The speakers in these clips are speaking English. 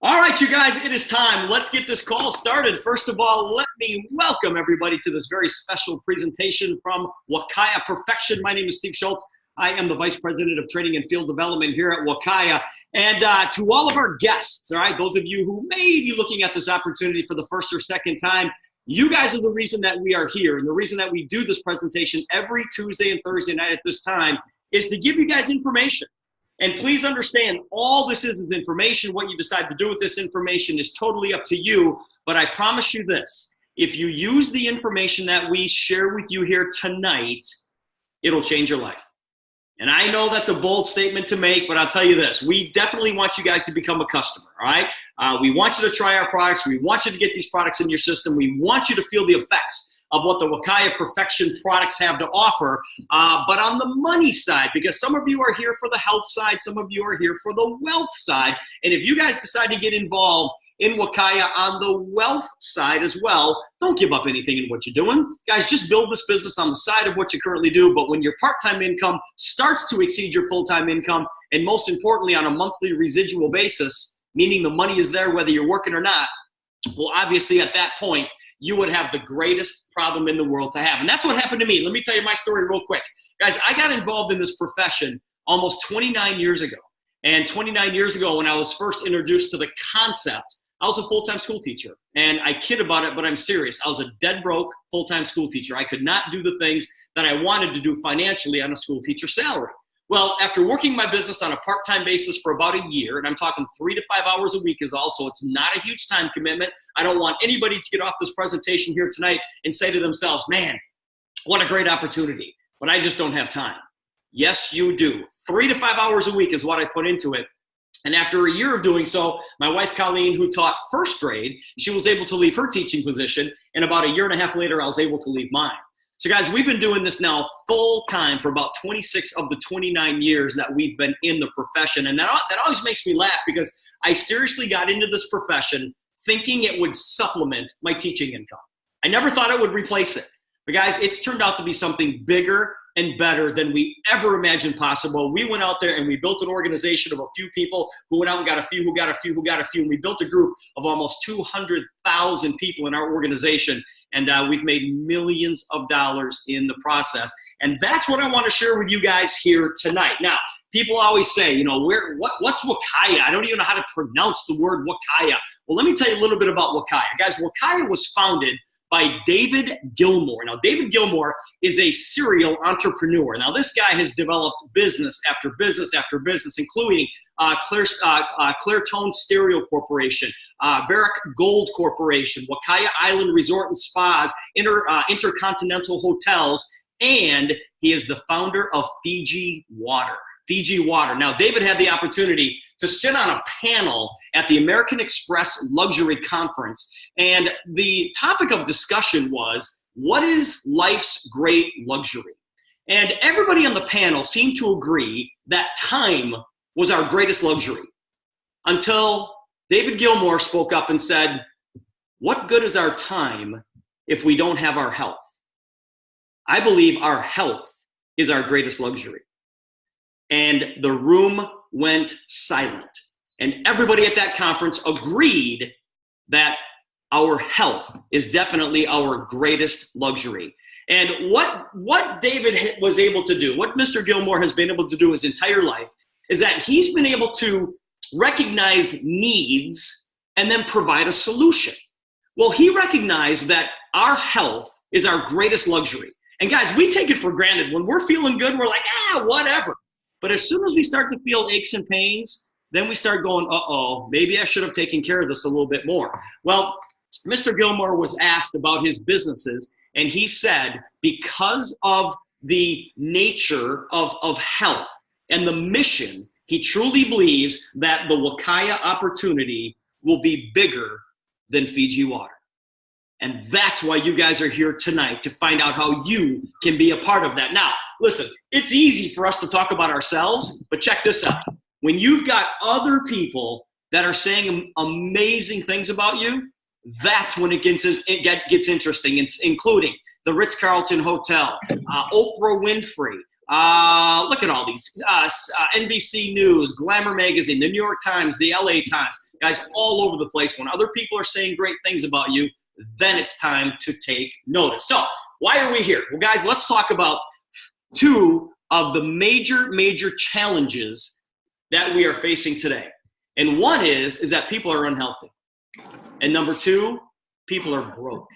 All right, you guys, it is time. Let's get this call started. First of all, let me welcome everybody to this very special presentation from Wakaya Perfection. My name is Steve Schulz. I am the Vice President of Training and Field Development here at Wakaya. And to all of our guests, all right, those of you who may be looking at this opportunity for the first or second time, you guys are the reason that we are here. And the reason that we do this presentation every Tuesday and Thursday night at this time is to give you guys information. And please understand, all this is information. What you decide to do with this information is totally up to you. But I promise you this, if you use the information that we share with you here tonight, it'll change your life. And I know that's a bold statement to make, but I'll tell you this, we definitely want you guys to become a customer, all right? We want you to try our products. We want you to get these products in your system. We want you to feel the effects of what the Wakaya Perfection products have to offer, but on the money side, because some of you are here for the health side, some of you are here for the wealth side, and if you guys decide to get involved in Wakaya on the wealth side as well, don't give up anything in what you're doing. Guys, just build this business on the side of what you currently do, but when your part-time income starts to exceed your full-time income, and most importantly on a monthly residual basis, meaning the money is there whether you're working or not, well, obviously at that point, you would have the greatest problem in the world to have. And that's what happened to me. Let me tell you my story real quick. Guys, I got involved in this profession almost 29 years ago. And 29 years ago, when I was first introduced to the concept, I was a full-time school teacher. And I kid about it, but I'm serious. I was a dead broke full-time school teacher. I could not do the things that I wanted to do financially on a school teacher salary. Well, after working my business on a part-time basis for about a year, and I'm talking 3 to 5 hours a week is all, so it's not a huge time commitment. I don't want anybody to get off this presentation here tonight and say to themselves, man, what a great opportunity, but I just don't have time. Yes, you do. 3 to 5 hours a week is what I put into it. And after a year of doing so, my wife, Colleen, who taught first grade, she was able to leave her teaching position, and about a year and a half later, I was able to leave mine. So guys, we've been doing this now full time for about 26 of the 29 years that we've been in the profession. And that always makes me laugh because I seriously got into this profession thinking it would supplement my teaching income. I never thought it would replace it. But guys, it's turned out to be something bigger and better than we ever imagined possible. We went out there and we built an organization of a few people who went out and got a few, who got a few, who got a few. And we built a group of almost 200,000 people in our organization. And we've made millions of dollars in the process. And that's what I want to share with you guys here tonight. Now, people always say, you know, what's Wakaya? I don't even know how to pronounce the word Wakaya. Well, let me tell you a little bit about Wakaya. Guys, Wakaya was founded by David Gilmour. Now, David Gilmour is a serial entrepreneur. Now, this guy has developed business after business after business, including Clairtone Stereo Corporation, Barrick Gold Corporation, Wakaya Island Resort and Spas, Intercontinental Hotels, and he is the founder of Fiji Water. Fiji Water. Now, David had the opportunity to sit on a panel at the American Express Luxury Conference, and the topic of discussion was, what is life's great luxury? And everybody on the panel seemed to agree that time was our greatest luxury, until David Gilmour spoke up and said, what good is our time if we don't have our health? I believe our health is our greatest luxury. And the room went silent. And everybody at that conference agreed that our health is definitely our greatest luxury. And what David was able to do, what Mr. Gilmour has been able to do his entire life, is that he's been able to recognize needs and then provide a solution. Well, he recognized that our health is our greatest luxury. And guys, we take it for granted. When we're feeling good, we're like, whatever. But as soon as we start to feel aches and pains, then we start going, uh-oh, maybe I should have taken care of this a little bit more. Well, Mr. Gilmour was asked about his businesses, and he said, because of the nature of health and the mission, he truly believes that the Wakaya opportunity will be bigger than Fiji Water. And that's why you guys are here tonight, to find out how you can be a part of that. Now, listen, it's easy for us to talk about ourselves, but check this out. When you've got other people that are saying amazing things about you, that's when it gets interesting, including the Ritz-Carlton Hotel, Oprah Winfrey, Look at all these. NBC News, Glamour Magazine, the New York Times, the LA Times. Guys, all over the place. When other people are saying great things about you, then it's time to take notice. So why are we here? Well, guys, let's talk about two of the major challenges that we are facing today. And one is that people are unhealthy. And number two, people are broke.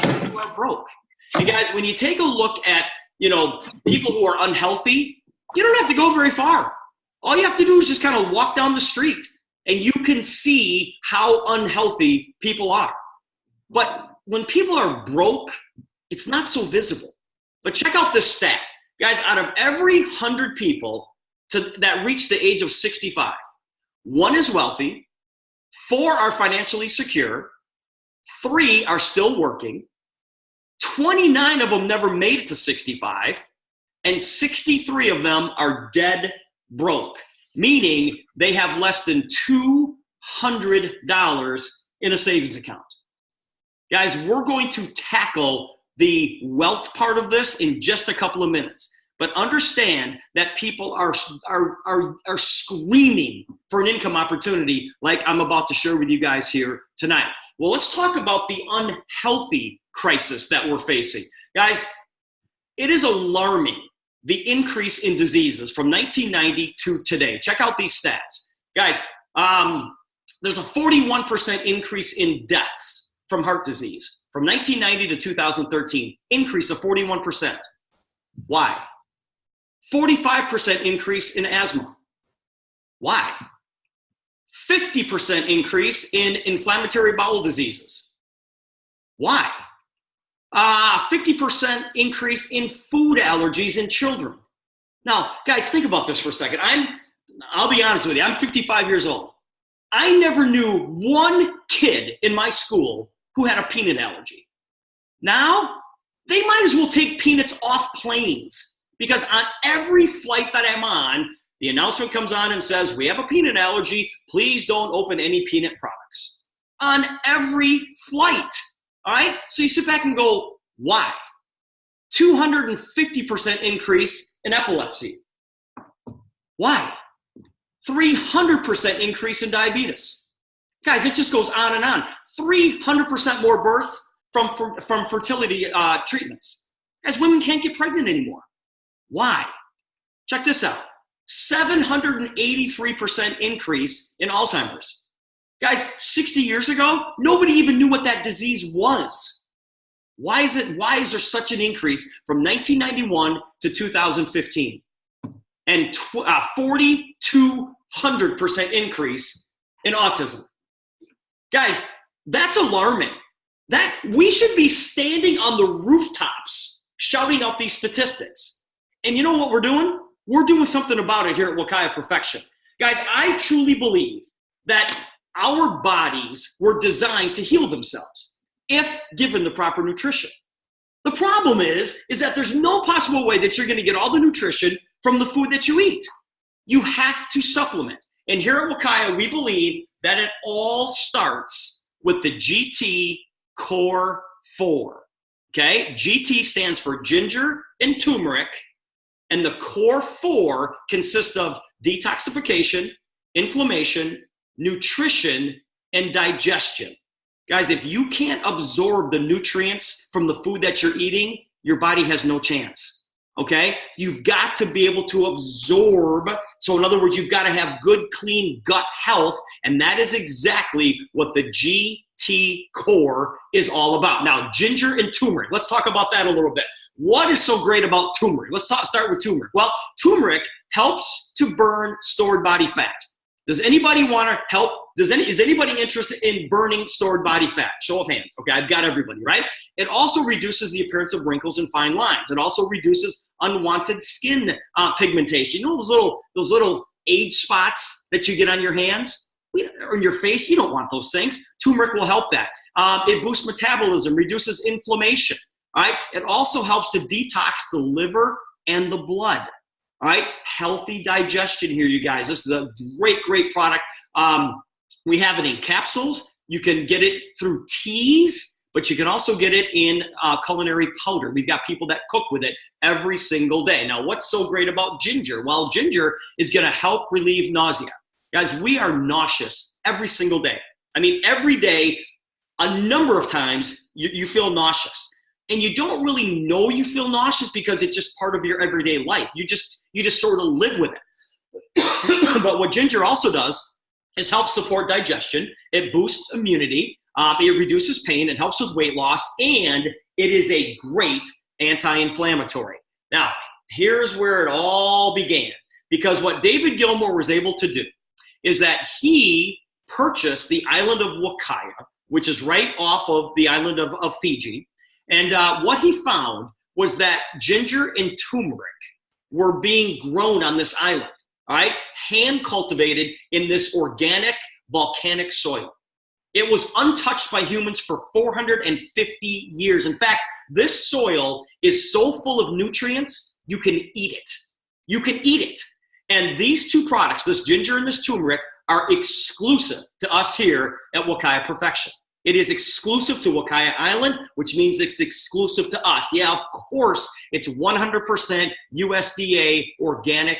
People are broke. And guys, when you take a look at, people who are unhealthy, you don't have to go very far. All you have to do is just kind of walk down the street and you can see how unhealthy people are. But when people are broke, it's not so visible. But check out this stat. Guys, out of every 100 people that reach the age of 65, 1 is wealthy, 4 are financially secure, 3 are still working, 29 of them never made it to 65, and 63 of them are dead broke, meaning they have less than $200 in a savings account. Guys, we're going to tackle the wealth part of this in just a couple of minutes. But understand that people are screaming for an income opportunity like I'm about to share with you guys here tonight. Well, let's talk about the unhealthy crisis that we're facing. Guys, it is alarming, the increase in diseases from 1990 to today. Check out these stats. Guys, there's a 41% increase in deaths from heart disease. From 1990 to 2013, increase of 41%. Why? 45% increase in asthma. Why? 50% increase in inflammatory bowel diseases. Why? 50% increase in food allergies in children. Now, guys, think about this for a second. I'll be honest with you, I'm 55 years old. I never knew one kid in my school who had a peanut allergy. Now, they might as well take peanuts off planes. Because on every flight that I'm on, the announcement comes on and says, we have a peanut allergy. Please don't open any peanut products. On every flight. All right? So you sit back and go, why? 250% increase in epilepsy. Why? 300% increase in diabetes. Guys, it just goes on and on. 300% more births from fertility treatments. Guys, women can't get pregnant anymore. Why? Check this out. 783% increase in Alzheimer's. Guys, 60 years ago, nobody even knew what that disease was. Why is there such an increase from 1991 to 2015? And 4,200% increase in autism. Guys, that's alarming. That we should be standing on the rooftops shouting out these statistics. And you know what we're doing? We're doing something about it here at Wakaya Perfection. Guys, I truly believe that our bodies were designed to heal themselves if given the proper nutrition. The problem is that there's no possible way that you're going to get all the nutrition from the food that you eat. You have to supplement. And here at Wakaya, we believe that it all starts with the GT Core 4. Okay? GT stands for ginger and turmeric. And the core 4 consists of detoxification, inflammation, nutrition, and digestion. Guys, if you can't absorb the nutrients from the food that you're eating, your body has no chance, okay? You've got to be able to absorb. So in other words, you've got to have good, clean gut health, and that is exactly what the GT Core is all about. Now, ginger and turmeric. Let's talk about that a little bit. What is so great about turmeric? Let's start with turmeric. Well, turmeric helps to burn stored body fat. Does anybody want to help? Is anybody interested in burning stored body fat? Show of hands. Okay, I've got everybody, right? It also reduces the appearance of wrinkles and fine lines. It also reduces unwanted skin pigmentation. You know those little age spots that you get on your hands? Or in your face, you don't want those things. Turmeric will help that. It boosts metabolism, reduces inflammation. All right. It also helps to detox the liver and the blood. All right. Healthy digestion here, you guys. This is a great product. We have it in capsules. You can get it through teas. but you can also get it in culinary powder. We've got people that cook with it every single day. Now, what's so great about ginger? Well, ginger is going to help relieve nausea. Guys, we are nauseous every single day. I mean, every day, a number of times, you feel nauseous. And you don't really know you feel nauseous because it's just part of your everyday life. You just sort of live with it. But what ginger also does is help support digestion. It boosts immunity. It reduces pain. It helps with weight loss. And it is a great anti-inflammatory. Now, here's where it all began. Because what David Gilmour was able to do is that he purchased the island of Wakaya, which is right off of the island of Fiji. And what he found was that ginger and turmeric were being grown on this island, all right? Hand cultivated in this organic volcanic soil. It was untouched by humans for 450 years. In fact, this soil is so full of nutrients, you can eat it. You can eat it. And these two products, this ginger and this turmeric, are exclusive to us here at Wakaya Perfection. It is exclusive to Wakaya Island, which means it's exclusive to us. Yeah, of course, it's 100% USDA organic,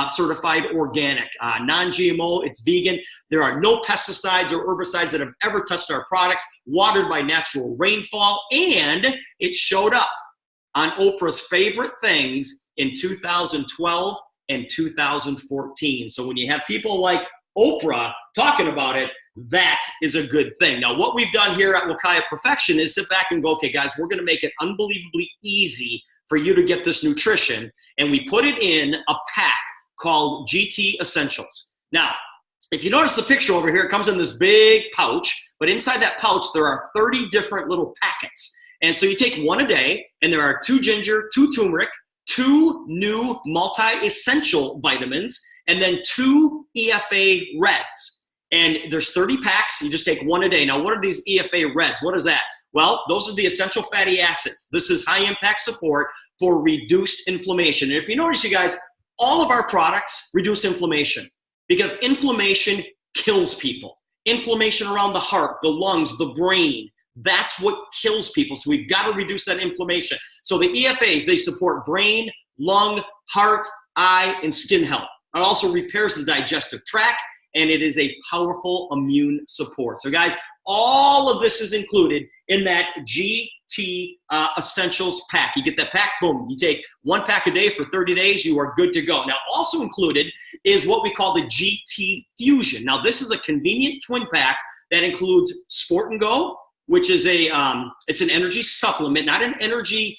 certified organic, non-GMO, it's vegan. There are no pesticides or herbicides that have ever touched our products, watered by natural rainfall, and it showed up on Oprah's favorite things in 2012 and 2014. So when you have people like Oprah talking about it, that is a good thing. Now, what we've done here at Wakaya Perfection is sit back and go, okay, guys, we're going to make it unbelievably easy for you to get this nutrition. And we put it in a pack called GT Essentials. Now, if you notice the picture over here, it comes in this big pouch, but inside that pouch, there are 30 different little packets. And so you take one a day, and there are 2 ginger, 2 turmeric, 2 new multi-essential vitamins, and then 2 EFA Reds. And there's 30 packs. You just take one a day. Now, what are these EFA Reds? What is that? Well, those are the essential fatty acids. This is high-impact support for reduced inflammation. And if you notice, you guys, all of our products reduce inflammation because inflammation kills people. Inflammation around the heart, the lungs, the brain, that's what kills people. So we've got to reduce that inflammation. So the EFAs, they support brain, lung, heart, eye, and skin health. It also repairs the digestive tract, and it is a powerful immune support. So guys, all of this is included in that GT Essentials pack. You get that pack, boom, you take 1 pack a day for 30 days, you are good to go. Now, also included is what we call the GT Fusion. Now, this is a convenient twin pack that includes Sport and Go, which is it's an energy supplement, not an energy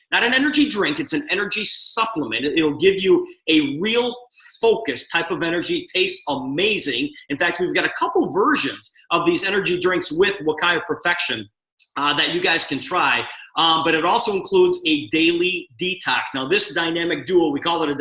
drink, it's an energy supplement. It'll give you a real focused type of energy. It tastes amazing. In fact, we've got a couple versions of these energy drinks with Wakaya Perfection that you guys can try. But it also includes a daily detox. Now, this dynamic duo, we call it a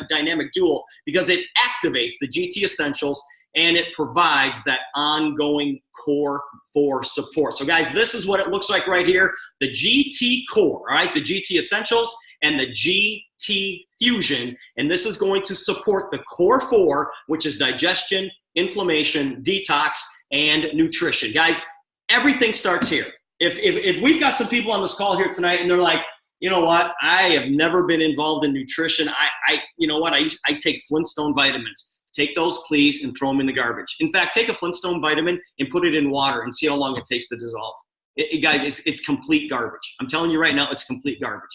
dynamic duo because it activates the GT Essentials and it provides that ongoing core for support. So guys, this is what it looks like right here. The GT Core, all right? The GT Essentials and the GT Fusion. And this is going to support the Core 4, which is digestion, inflammation, detox, and nutrition. Guys, everything starts here. If we've got some people on this call here tonight and they're like, you know what, I have never been involved in nutrition. You know what, I take Flintstone vitamins. Take those, please, and throw them in the garbage. In fact, take a Flintstone vitamin and put it in water and see how long it takes to dissolve. Guys, it's complete garbage. I'm telling you right now, it's complete garbage.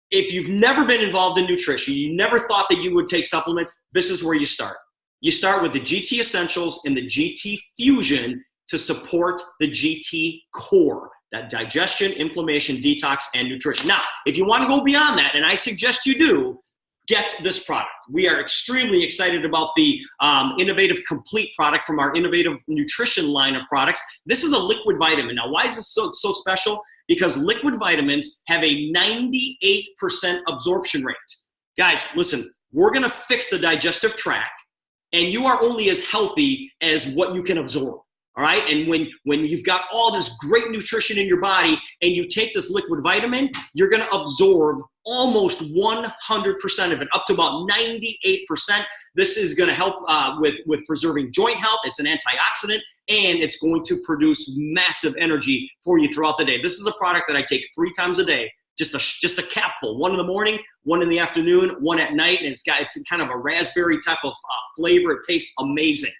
If you've never been involved in nutrition, you never thought that you would take supplements, this is where you start. You start with the GT Essentials and the GT Fusion to support the GT Core, that digestion, inflammation, detox, and nutrition. Now, if you want to go beyond that, and I suggest you do, get this product. We are extremely excited about the Innov8tive Complete product from our Innovative Nutrition line of products. This is a liquid vitamin. Now, why is this so special? Because liquid vitamins have a 98% absorption rate. Guys, listen, we're gonna fix the digestive tract, and you are only as healthy as what you can absorb. All right. And when you've got all this great nutrition in your body and you take this liquid vitamin, you're going to absorb almost 100% of it, up to about 98%. This is going to help with preserving joint health. It's an antioxidant, and it's going to produce massive energy for you throughout the day. This is a product that I take 3 times a day. Just a capful, 1 in the morning, 1 in the afternoon, 1 at night, and it's kind of a raspberry type of flavor. It tastes amazing.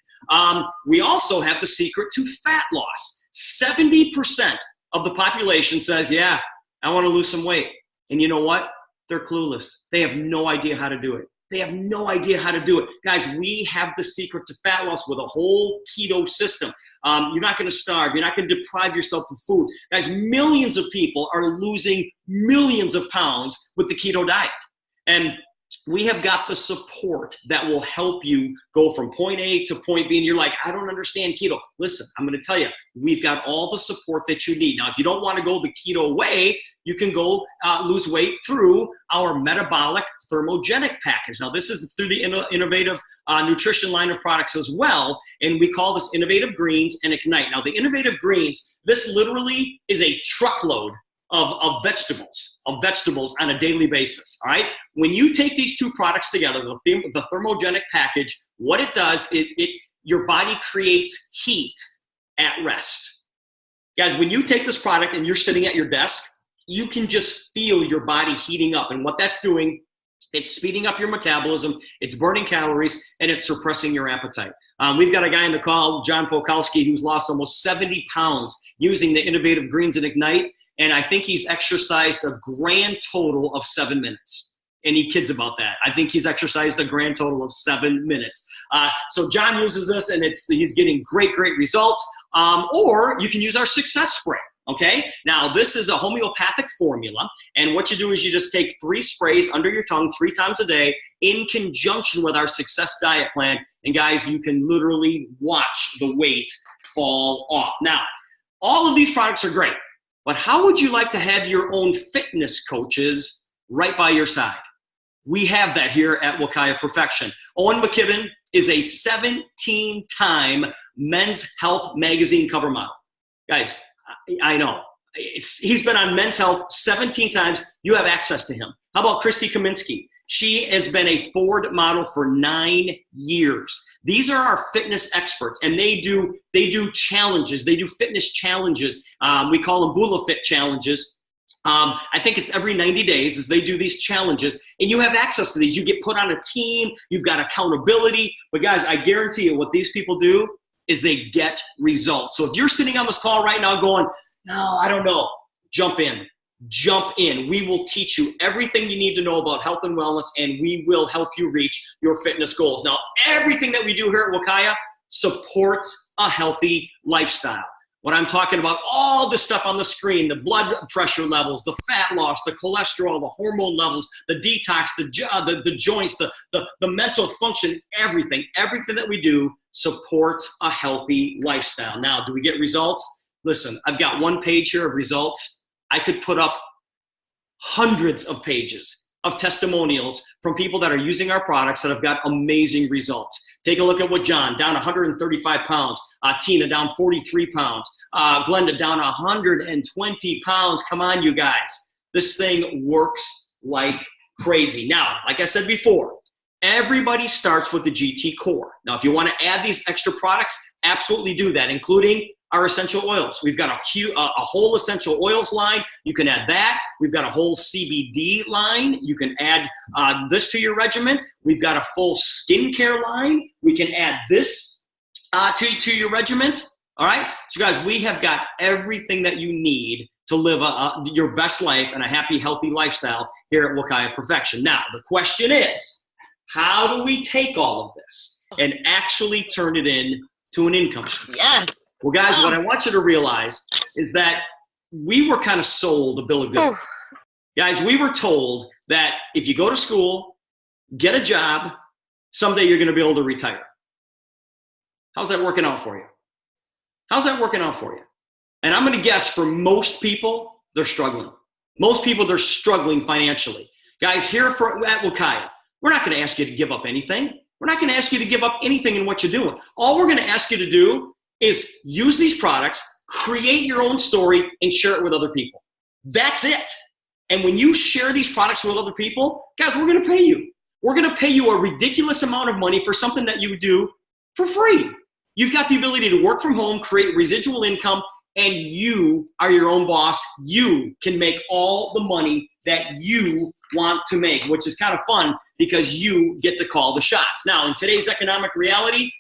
We also have the secret to fat loss. 70% of the population says, yeah, I want to lose some weight. And you know what? They're clueless. They have no idea how to do it. They have no idea how to do it. Guys, we have the secret to fat loss with a whole keto system. You're not going to starve. You're not going to deprive yourself of food. Guys, millions of people are losing millions of pounds with the keto diet. And we have got the support that will help you go from point A to point B. And you're like, I don't understand keto. Listen, I'm going to tell you, we've got all the support that you need. Now, if you don't want to go the keto way, you can go lose weight through our metabolic thermogenic package. Now, this is through the Innov8tive nutrition line of products as well, and we call this Innov8tive Greens and Ignite. Now, the Innov8tive Greens, this literally is a truckload of vegetables on a daily basis, all right? When you take these 2 products together, the thermogenic package, what it does, your body creates heat at rest. Guys, when you take this product and you're sitting at your desk, you can just feel your body heating up. And what that's doing, it's speeding up your metabolism, it's burning calories, and it's suppressing your appetite. We've got a guy in the call, John Pokalski, who's lost almost 70 pounds using the Innov8tive Greens and Ignite. And I think he's exercised a grand total of 7 minutes. And he kids about that. I think he's exercised a grand total of 7 minutes. So John uses this, and he's getting great results. Or you can use our Success Spray. Okay, now this is a homeopathic formula, and what you do is you just take 3 sprays under your tongue 3 times a day in conjunction with our Success Diet Plan, and guys, you can literally watch the weight fall off. Now, all of these products are great, but how would you like to have your own fitness coaches right by your side? We have that here at Wakaya Perfection. Owen McKibben is a 17-time Men's Health magazine cover model. Guys, I know. He's been on Men's Health 17 times. You have access to him. How about Christy Kaminsky? She has been a Ford model for 9 years. These are our fitness experts, and they do challenges. They do fitness challenges. We call them Bula Fit challenges. I think it's every 90 days as they do these challenges, and you have access to these. You get put on a team. You've got accountability. But guys, I guarantee you what these people do is they get results. So if you're sitting on this call right now going, no, I don't know, jump in. Jump in. We will teach you everything you need to know about health and wellness, and we will help you reach your fitness goals. Now, everything that we do here at Wakaya supports a healthy lifestyle. When I'm talking about all the stuff on the screen, the blood pressure levels, the fat loss, the cholesterol, the hormone levels, the detox, the joints, the mental function, everything that we do supports a healthy lifestyle. Now, do we get results? Listen, I've got 1 page here of results. I could put up hundreds of pages of testimonials from people that are using our products that have got amazing results. Take a look at what John, down 135 pounds. Tina, down 43 pounds. Glenda, down 120 pounds. Come on, you guys. This thing works like crazy. Now, like I said before, everybody starts with the GT Core. Now, if you want to add these extra products, absolutely do that, including our essential oils. We've got a whole essential oils line. You can add that. We've got a whole CBD line. You can add this to your regimen. We've got a full skincare line. We can add this to your regimen. All right? So guys, we have got everything that you need to live your best life and a happy, healthy lifestyle here at Wakaya Perfection. Now, the question is, how do we take all of this and actually turn it into an income stream? Yes. Well, guys, what I want you to realize is that we were kind of sold a bill of goods. Guys, we were told that if you go to school, get a job, someday you're going to be able to retire. How's that working out for you? How's that working out for you? And I'm going to guess for most people, they're struggling. Most people, they're struggling financially. Guys, here at Wakaya, we're not going to ask you to give up anything. We're not going to ask you to give up anything in what you're doing. All we're going to ask you to do is use these products, create your own story, and share it with other people. That's it. And when you share these products with other people, guys, we're going to pay you. We're going to pay you a ridiculous amount of money for something that you would do for free. You've got the ability to work from home, create residual income, and you are your own boss. You can make all the money that you want to make, which is kind of fun because you get to call the shots. Now, in today's economic reality,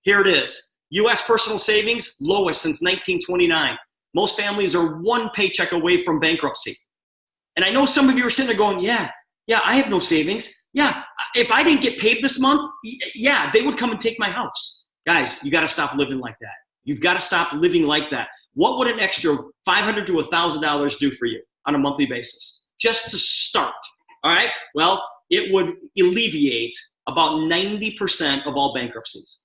here it is. U.S. personal savings, lowest since 1929. Most families are one paycheck away from bankruptcy. And I know some of you are sitting there going, yeah, I have no savings. Yeah, if I didn't get paid this month, yeah, they would come and take my house. Guys, you got to stop living like that. You've got to stop living like that. What would an extra $500 to $1,000 do for you on a monthly basis? Just to start, all right? Well, it would alleviate about 90% of all bankruptcies.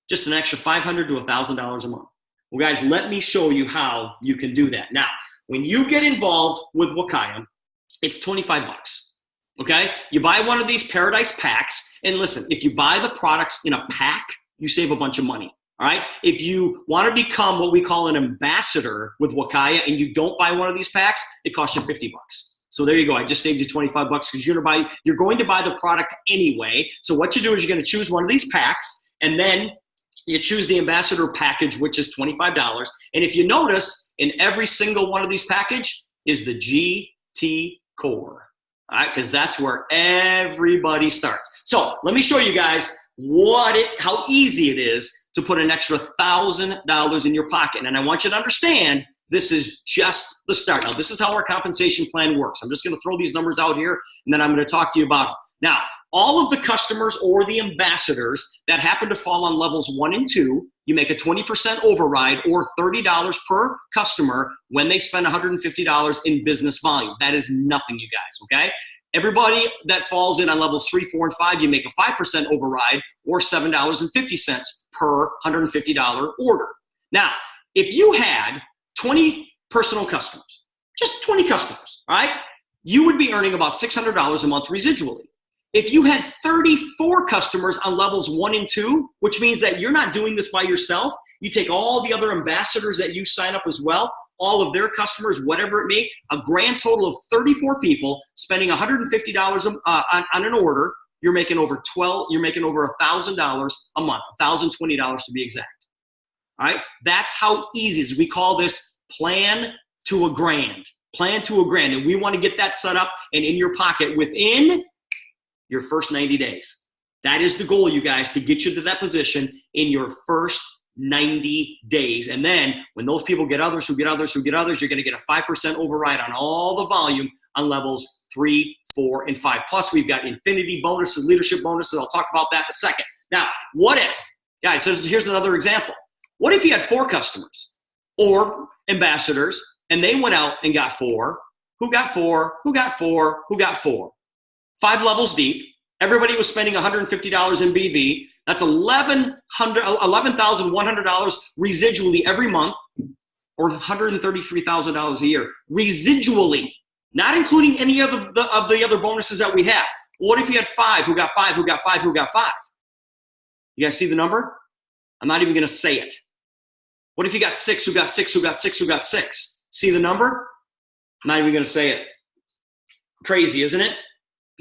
Just an extra $500 to $1,000 a month. Well, guys, let me show you how you can do that. Now, when you get involved with Wakaya, it's 25 bucks, okay? You buy one of these Paradise packs, and listen, if you buy the products in a pack, you save a bunch of money, all right? If you want to become what we call an ambassador with Wakaya and you don't buy one of these packs, it costs you 50 bucks. So there you go. I just saved you 25 bucks because you're going to buy the product anyway. So what you do is you're going to choose one of these packs, and then you choose the ambassador package, which is $25. And if you notice, in every single one of these package is the GT Core, all right? Because that's where everybody starts. So let me show you guys how easy it is to put an extra $1,000 in your pocket. And I want you to understand, this is just the start. Now, this is how our compensation plan works. I'm just going to throw these numbers out here, and then I'm going to talk to you about them. Now, all of the customers or the ambassadors that happen to fall on levels 1 and 2, you make a 20% override or $30 per customer when they spend $150 in business volume. That is nothing, you guys, okay? Everybody that falls in on levels 3, 4, and 5, you make a 5% override or $7.50 per $150 order. Now, if you had 20 personal customers, just 20 customers, all right, you would be earning about $600 a month residually. If you had 34 customers on levels 1 and 2, which means that you're not doing this by yourself, you take all the other ambassadors that you sign up as well, all of their customers, whatever it may, a grand total of 34 people spending $150 on an order, you're making over $1,000 a month, $1,020 to be exact. All right, that's how easy it is. We call this plan to a grand. Plan to a grand, and we want to get that set up and in your pocket within your first 90 days. That is the goal, you guys, to get you to that position in your first 90 days. And then when those people get others who get others who get others, you're going to get a 5% override on all the volume on levels 3, 4, and 5. Plus, we've got infinity bonuses, leadership bonuses. I'll talk about that in a second. Now, what if, guys, here's another example. What if you had 4 customers or ambassadors, and they went out and got 4, who got 4, who got 4, who got 4? 5 levels deep. Everybody was spending $150 in BV. That's $11,100 residually every month, or $133,000 a year. Residually, not including any of the other bonuses that we have. What if you had 5 who got 5, who got 5, who got 5? You guys see the number? I'm not even going to say it. What if you got 6 who got 6, who got 6, who got 6? See the number? I'm not even going to say it. Crazy, isn't it?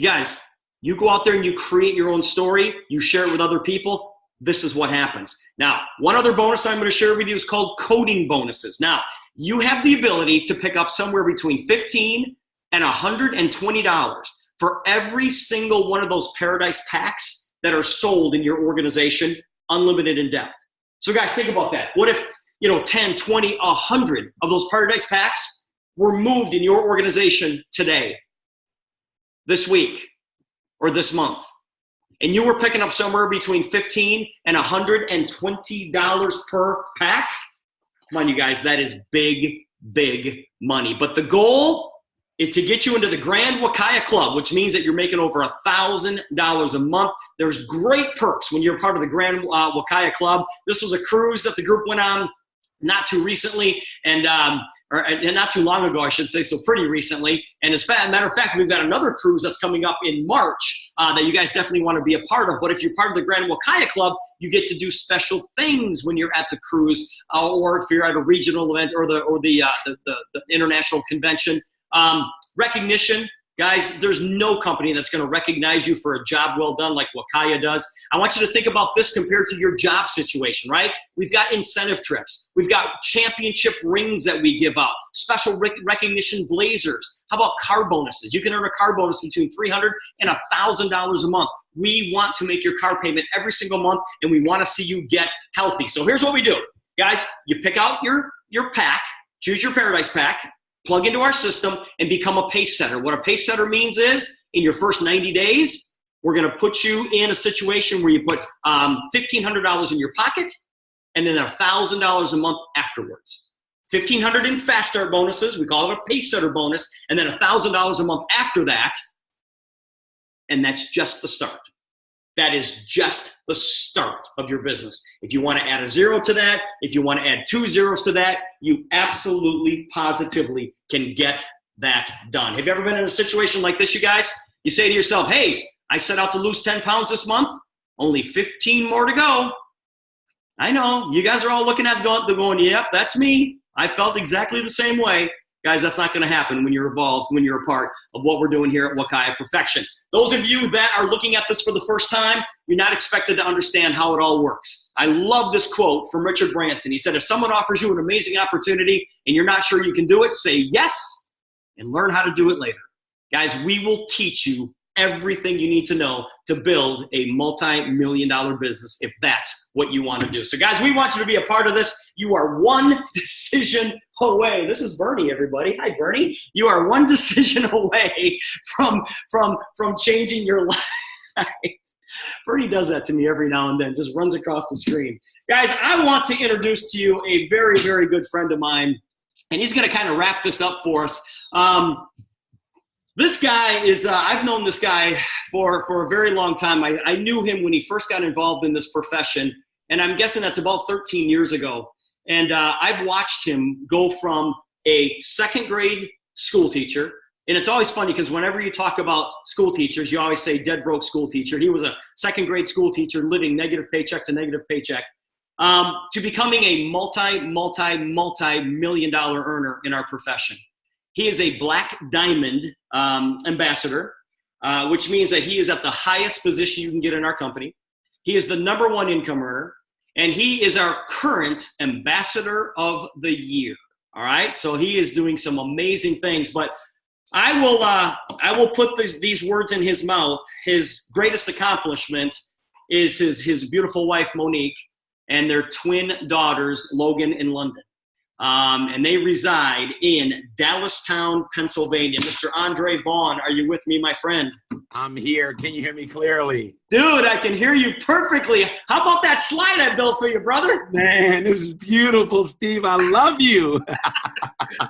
Guys, you go out there and you create your own story, you share it with other people, this is what happens. Now, one other bonus I'm going to share with you is called coding bonuses. Now, you have the ability to pick up somewhere between $15 and $120 for every single one of those Paradise packs that are sold in your organization, unlimited in depth. So guys, think about that. What if 10, 20, 100 of those Paradise packs were moved in your organization today, this week, or this month, and you were picking up somewhere between $15 and $120 per pack? Come on, you guys, that is big, big money. But the goal is to get you into the Grand Wakaya Club, which means that you're making over $1,000 a month. There's great perks when you're part of the Grand Wakaya Club. This was a cruise that the group went on not too recently, and not too long ago, I should say, so pretty recently. And as a matter of fact, we've got another cruise that's coming up in March that you guys definitely want to be a part of. But if you're part of the Grand Wakaya Club, you get to do special things when you're at the cruise, or if you're at a regional event or the international convention. Recognition. Guys, there's no company that's going to recognize you for a job well done like Wakaya does. I want you to think about this compared to your job situation, right? We've got incentive trips. We've got championship rings that we give out, special recognition blazers. How about car bonuses? You can earn a car bonus between $300 and $1,000 a month. We want to make your car payment every single month, and we want to see you get healthy. So here's what we do. Guys, you pick out your pack, choose your Paradise Pack, plug into our system, and become a pace setter. What a pace setter means is, in your first 90 days, we're going to put you in a situation where you put $1,500 in your pocket and then $1,000 a month afterwards. $1,500 in fast start bonuses, we call it a pace setter bonus, and then $1,000 a month after that, and that's just the start. That is just the start of your business. If you want to add a zero to that, if you want to add 2 zeros to that, you absolutely, positively can get that done. Have you ever been in a situation like this, you guys? You say to yourself, hey, I set out to lose 10 pounds this month, only 15 more to go. I know, you guys are all looking at going, yep, that's me. I felt exactly the same way. Guys, that's not going to happen when you're involved, when you're a part of what we're doing here at Wakaya Perfection. Those of you that are looking at this for the first time, you're not expected to understand how it all works. I love this quote from Richard Branson. He said, if someone offers you an amazing opportunity and you're not sure you can do it, say yes and learn how to do it later. Guys, we will teach you everything you need to know to build a multi-million-dollar business if that's what you want to do. So guys, we want you to be a part of this. You are one decision away. This is Bernie, everybody. Hi, Bernie. You are one decision away from changing your life. Bernie does that to me every now and then, just runs across the screen. Guys, I want to introduce to you a very, very good friend of mine, and he's going to kind of wrap this up for us. This guy is, I've known this guy for a very long time. I knew him when he first got involved in this profession, and I'm guessing that's about 13 years ago. And I've watched him go from a second grade school teacher, and it's always funny because whenever you talk about school teachers, you always say dead broke school teacher. He was a second grade school teacher living negative paycheck to negative paycheck, to becoming a multi-million-dollar earner in our profession. He is a Black Diamond ambassador, which means that he is at the highest position you can get in our company. He is the #1 income earner, and he is our current ambassador of the year. All right, so he is doing some amazing things. But I will put these words in his mouth. His greatest accomplishment is his beautiful wife Monique and their twin daughters Logan and London. And they reside in Dallastown, Pennsylvania. Mr. Andre Vaughn, are you with me, my friend? I'm here. Can you hear me clearly? Dude, I can hear you perfectly. How about that slide I built for you, brother? Man, this is beautiful, Steve. I love you.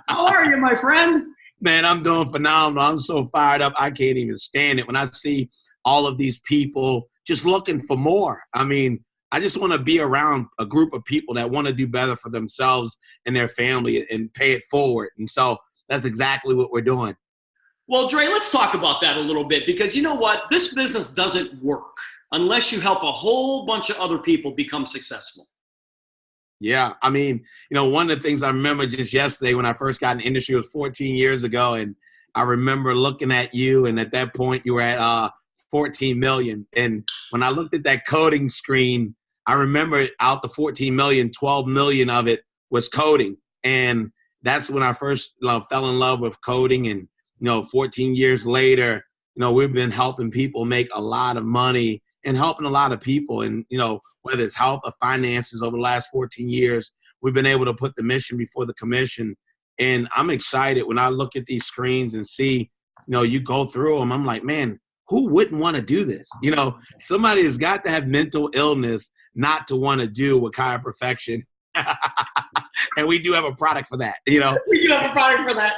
How are you, my friend? Man, I'm doing phenomenal. I'm so fired up. I can't even stand it when I see all of these people just looking for more. I mean, I just want to be around a group of people that want to do better for themselves and their family and pay it forward. And so that's exactly what we're doing. Well, Dre, let's talk about that a little bit, because you know what? This business doesn't work unless you help a whole bunch of other people become successful. Yeah. I mean, one of the things I remember just yesterday when I first got in the industry was 14 years ago. And I remember looking at you, and at that point you were at 14 million. And when I looked at that coding screen, I remember out the 14 million, 12 million of it was coding. And that's when I first fell in love with coding. And, 14 years later, we've been helping people make a lot of money and helping a lot of people. And, whether it's health or finances over the last 14 years, we've been able to put the mission before the commission. And I'm excited when I look at these screens and see, you go through them. I'm like, man, who wouldn't want to do this? Somebody has got to have mental illness not to want to do Wakaya Perfection. And we do have a product for that, We do have a product for that.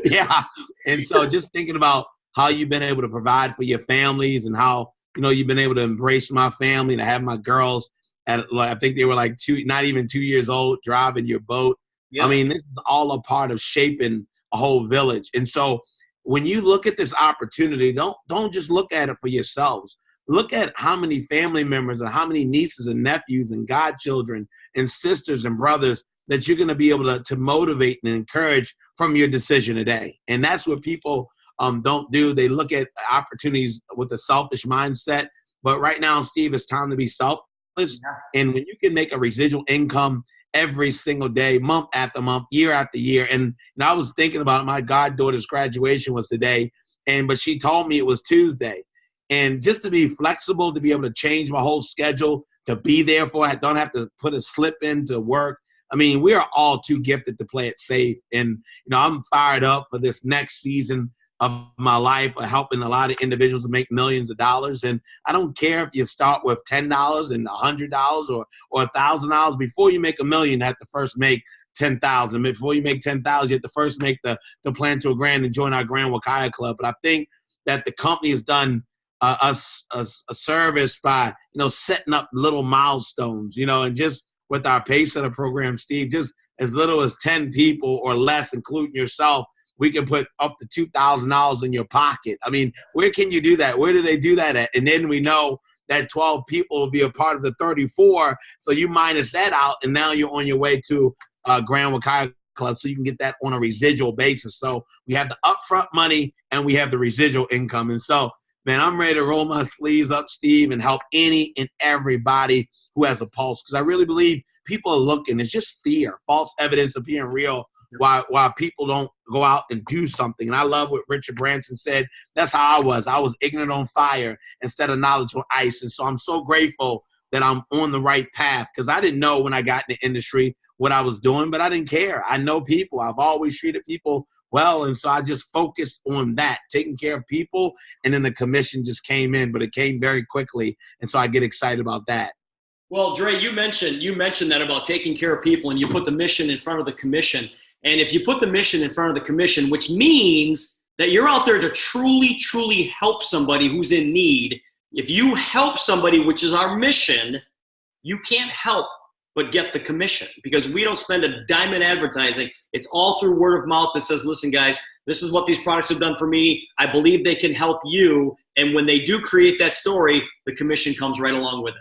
Yeah. And so just thinking about how you've been able to provide for your families and how, you've been able to embrace my family, to have my girls I think they were like not even 2 years old, driving your boat. Yep. I mean, this is all a part of shaping a whole village. And so when you look at this opportunity, don't just look at it for yourselves. Look at how many family members and how many nieces and nephews and godchildren and sisters and brothers that you're going to be able to motivate and encourage from your decision today. And that's what people don't do. They look at opportunities with a selfish mindset. But right now, Steve, it's time to be selfless. Yeah. And when you can make a residual income every single day, month after month, year after year. And I was thinking about it. My goddaughter's graduation was today, but she told me it was Tuesday. And just to be flexible, to be able to change my whole schedule, to be there for it, don't have to put a slip in to work. I mean, we are all too gifted to play it safe. And, I'm fired up for this next season of my life, helping a lot of individuals to make millions of dollars. And I don't care if you start with $10 and $100 or $1,000. Before you make $1 million, you have to first make $10,000. Before you make $10,000, you have to first make the plan to $1 grand and join our Grand Wakaya Club. But I think that the company has done a service by, setting up little milestones, and just with our Pay Center program, Steve, just as little as 10 people or less, including yourself, we can put up to $2,000 in your pocket. I mean, where can you do that? Where do they do that at? And then we know that 12 people will be a part of the 34. So you minus that out, and now you're on your way to Grand Wakaya Club, so you can get that on a residual basis. So we have the upfront money and we have the residual income. And so, man, I'm ready to roll my sleeves up, Steve, and help any and everybody who has a pulse. Because I really believe people are looking. It's just fear, false evidence of being real, why people don't go out and do something. And I love what Richard Branson said. That's how I was. I was ignorant on fire instead of knowledge on ice. And so I'm so grateful that I'm on the right path, because I didn't know when I got in the industry what I was doing, but I didn't care. I know people. I've always treated people well, and so I just focused on that, taking care of people, and then the commission just came in, but it came very quickly, and so I get excited about that. Well, Dre, you mentioned that about taking care of people, and you put the mission in front of the commission. And if you put the mission in front of the commission, which means that you're out there to truly, truly help somebody who's in need, if you help somebody, which is our mission, you can't help but get the commission, because we don't spend a dime in advertising. It's all through word of mouth that says, listen, guys, this is what these products have done for me. I believe they can help you. And when they do create that story, the commission comes right along with it.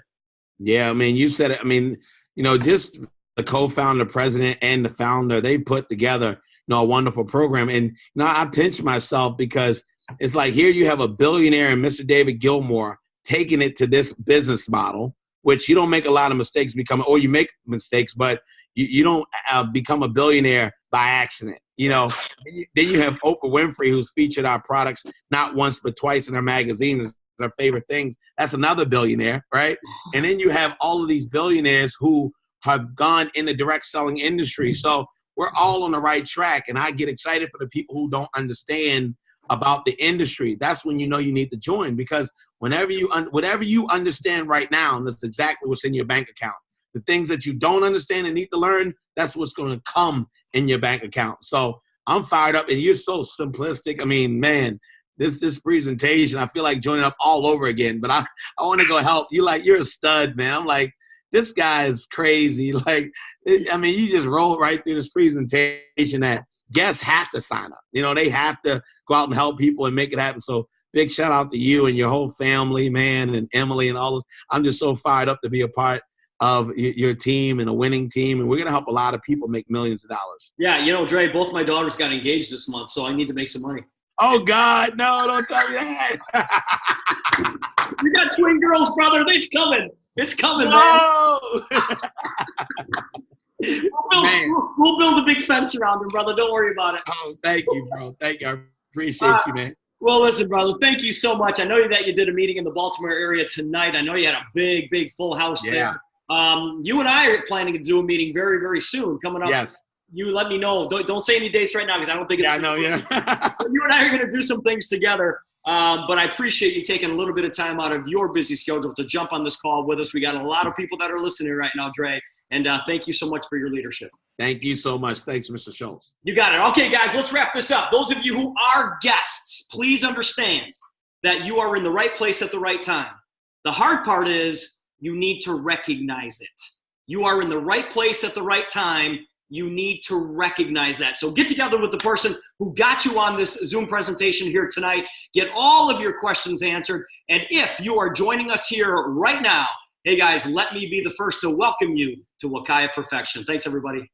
Yeah, I mean, you said it. I mean, just the co-founder, president, and the founder, they put together, a wonderful program. And, I pinch myself, because it's like, here you have a billionaire and Mr. David Gilmour taking it to this business model, which you don't make a lot of mistakes or you make mistakes, but you don't become a billionaire by accident. Then you have Oprah Winfrey, who's featured our products not once but twice in her magazine as her favorite things. That's another billionaire, right? And then you have all of these billionaires who have gone in the direct selling industry. So we're all on the right track, and I get excited for the people who don't understand about the industry. That's when you need to join, because whatever you understand right now, and that's exactly what's in your bank account. The things that you don't understand and need to learn, that's what's going to come in your bank account. So I'm fired up, and you're so simplistic. I mean, man, this presentation, I feel like joining up all over again, but I want to go help you. You're a stud, man. I'm like, this guy is crazy. You just roll right through this presentation that guests have to sign up. They have to go out and help people and make it happen. So big shout out to you and your whole family, man, and Emily and all those. I'm just so fired up to be a part of your team and a winning team. And we're going to help a lot of people make millions of dollars. Yeah. Dre, both my daughters got engaged this month, so I need to make some money. Oh, God, no, don't tell me that. You got twin girls, brother. It's coming. It's coming, no! Man. We'll build a big fence around them, brother. Don't worry about it. Oh, thank you, bro. Thank you. I appreciate you, man. Well, listen, brother, thank you so much. I know that you did a meeting in the Baltimore area tonight. I know you had a big full house there. You and I are planning to do a meeting very, very soon coming up. Yes. You let me know. Don't say any dates right now, because I don't think it's. Yeah, I know. Yeah. You and I are going to do some things together. But I appreciate you taking a little bit of time out of your busy schedule to jump on this call with us. We got a lot of people that are listening right now, Dre. And thank you so much for your leadership. Thank you so much. Thanks, Mr. Schulz. You got it. Okay, guys, let's wrap this up. Those of you who are guests, please understand that you are in the right place at the right time. The hard part is you need to recognize it. You are in the right place at the right time. You need to recognize that. So get together with the person who got you on this Zoom presentation here tonight. Get all of your questions answered. And if you are joining us here right now, hey guys, let me be the first to welcome you to Wakaya Perfection. Thanks, everybody.